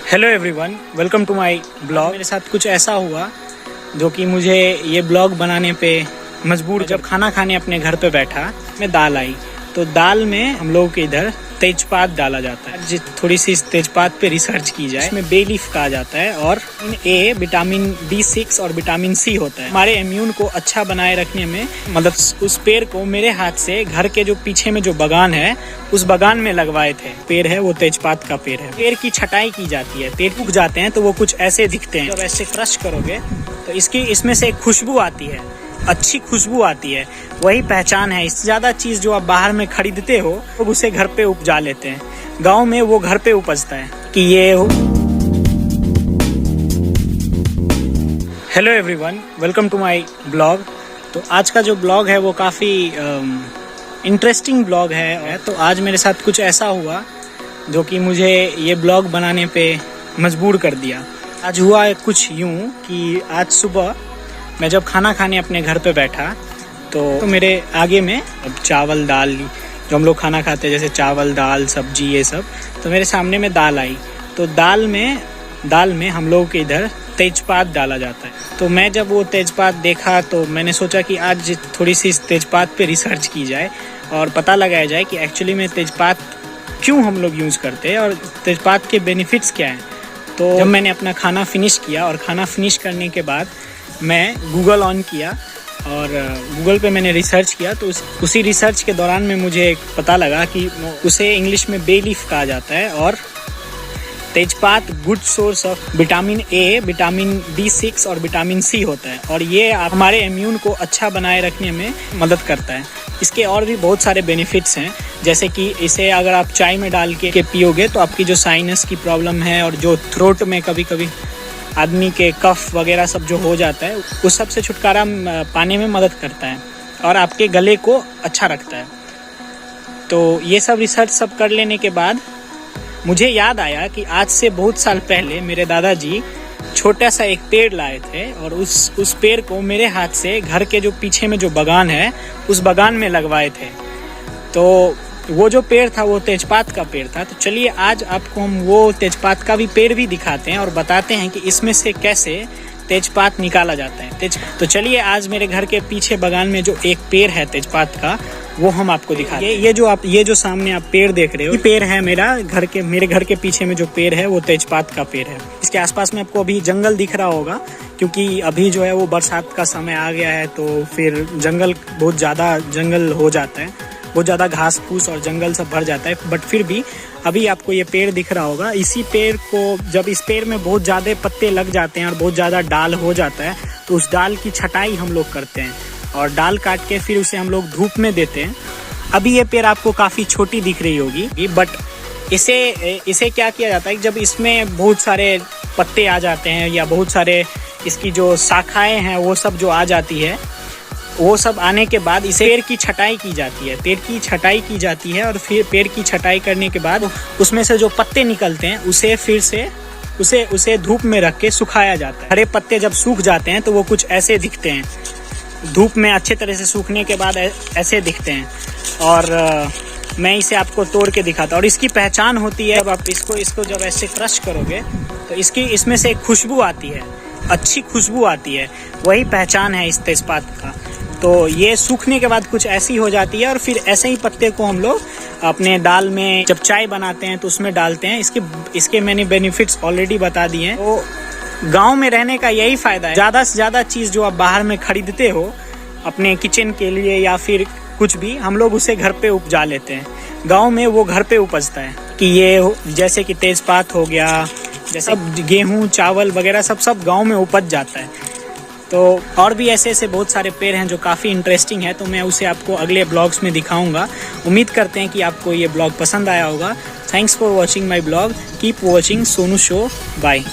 Hello everyone, welcome to my blog. मेरे साथ कुछ ऐसा हुआ जो कि मुझे ये ब्लॉग बनाने पे मजबूर। जब खाना खाने अपने घर पे बैठा, में दाल आई, तो दाल में हम लोग के इधर तेजपात डाला जाता है। थोड़ी सी इस तेजपात पे रिसर्च की जाए, इसमें बे लीफ कहा जाता है और ए विटामिन B6 और विटामिन C होता है। हमारे इम्यून को अच्छा बनाए रखने में मतलब उस पेड़ को मेरे हाथ से घर के जो पीछे में जो बगान है उस बगान में लगवाए थे। पेड़ है वो तेजपात का पेड़ है। पेड़ की छटाई की जाती है, पेड़ उग जाते हैं तो वो कुछ ऐसे दिखते हैं। जब ऐसे क्रश करोगे तो इसमें से एक खुशबू आती है, अच्छी खुशबू आती है, वही पहचान है। इससे ज्यादा चीज जो आप बाहर में खरीदते हो लोग उसे घर पे उपजा लेते हैं। गांव में वो घर पे उपजता है कि ये हो। Hello everyone, welcome to my blog. तो आज का जो ब्लॉग है वो काफी इंटरेस्टिंग ब्लॉग है। तो आज मेरे साथ कुछ ऐसा हुआ जो कि मुझे ये ब्लॉग बनाने पे मजबूर कर दिया। आज हुआ कुछ यूं कि आज सुबह मैं जब खाना खाने अपने घर पे बैठा तो मेरे आगे में अब चावल दाल जो हम लोग खाना खाते हैं, जैसे चावल दाल सब्जी ये सब, तो मेरे सामने में दाल आई। तो दाल में हम लोग के इधर तेजपात डाला जाता है। तो मैं जब वो तेजपात देखा तो मैंने सोचा कि आज थोड़ी सी इस तेजपात पे रिसर्च की जाए और पता लगाया जाए कि एक्चुअली में तेजपात क्यों हम लोग यूज़ करते हैं और तेजपात के बेनिफिट्स क्या हैं। तो जब मैंने अपना खाना फिनिश किया और खाना फिनिश करने के बाद मैं गूगल ऑन किया और गूगल पे मैंने रिसर्च किया, तो उसी रिसर्च के दौरान में मुझे पता लगा कि उसे इंग्लिश में बे लीफ कहा जाता है और तेजपात good source of vitamin A, vitamin B6 और विटामिन C होता है और ये हमारे इम्यून को अच्छा बनाए रखने में मदद करता है। इसके और भी बहुत सारे बेनिफिट्स हैं, जैसे कि इसे अगर आप चाय में डाल के पियोगे तो आपकी जो साइनस की प्रॉब्लम है और जो थ्रोट में कभी कभी आदमी के कफ वगैरह सब जो हो जाता है उस सब से छुटकारा पाने में मदद करता है और आपके गले को अच्छा रखता है। तो ये सब रिसर्च सब कर लेने के बाद मुझे याद आया कि आज से बहुत साल पहले मेरे दादाजी छोटा सा एक पेड़ लाए थे और उस पेड़ को मेरे हाथ से घर के जो पीछे में जो बगान है उस बगान में लगवाए थे। तो वो जो पेड़ था वो तेजपात का पेड़ था। तो चलिए आज आपको हम वो तेजपात का भी पेड़ भी दिखाते हैं और बताते हैं कि इसमें से कैसे तेजपात निकाला जाता है। तो चलिए आज मेरे घर के पीछे बगान में जो एक पेड़ है तेजपात का वो हम आपको दिखाते हैं। ये जो सामने आप पेड़ देख रहे हो, ये पेड़ है मेरे घर के पीछे में जो पेड़ है वो तेजपात का पेड़ है। इसके आसपास में आपको अभी जंगल दिख रहा होगा क्योंकि अभी जो है वो बरसात का समय आ गया है, तो फिर बहुत ज़्यादा जंगल हो जाता है, बहुत ज़्यादा घास फूस और जंगल सब भर जाता है। बट फिर भी अभी आपको ये पेड़ दिख रहा होगा। इसी पेड़ को जब इस पेड़ में बहुत ज़्यादा पत्ते लग जाते हैं और बहुत ज़्यादा डाल हो जाता है तो उस डाल की छटाई हम लोग करते हैं और डाल काट के फिर उसे हम लोग धूप में देते हैं। अभी ये पेड़ आपको काफ़ी छोटी दिख रही होगी, बट इसे क्या किया जाता है जब इसमें बहुत सारे पत्ते आ जाते हैं या बहुत सारे इसकी जो शाखाएँ हैं वो सब जो आ जाती है, वो सब आने के बाद इसे पेड़ की छटाई की जाती है और फिर पेड़ की छटाई करने के बाद उसमें से जो पत्ते निकलते हैं उसे फिर से उसे धूप में रख के सुखाया जाता है। हरे पत्ते जब सूख जाते हैं तो वो कुछ ऐसे दिखते हैं, धूप में अच्छे तरह से सूखने के बाद ऐसे दिखते हैं। और मैं इसे आपको तोड़ के दिखाता हूँ और इसकी पहचान होती है जब आप इसको जब ऐसे क्रश करोगे तो इसमें से एक खुशबू आती है, अच्छी खुशबू आती है, वही पहचान है इस तेजपात का। तो ये सूखने के बाद कुछ ऐसी हो जाती है और फिर ऐसे ही पत्ते को हम लोग अपने दाल में जब चाय बनाते हैं तो उसमें डालते हैं। इसके मैंने बेनिफिट्स ऑलरेडी बता दिए हैं। तो गांव में रहने का यही फायदा है, ज़्यादा से ज़्यादा चीज़ जो आप बाहर में खरीदते हो अपने किचन के लिए या फिर कुछ भी, हम लोग उसे घर पे उपजा लेते हैं। गाँव में वो घर पे उपजता है कि ये जैसे कि तेजपात हो गया, जैसे गेहूँ चावल वगैरह सब गाँव में उपज जाता है। तो और भी ऐसे बहुत सारे पेड़ हैं जो काफ़ी इंटरेस्टिंग है, तो मैं उसे आपको अगले ब्लॉग्स में दिखाऊंगा। उम्मीद करते हैं कि आपको ये ब्लॉग पसंद आया होगा। Thanks for watching my blog. Keep watching Sonu show. Bye.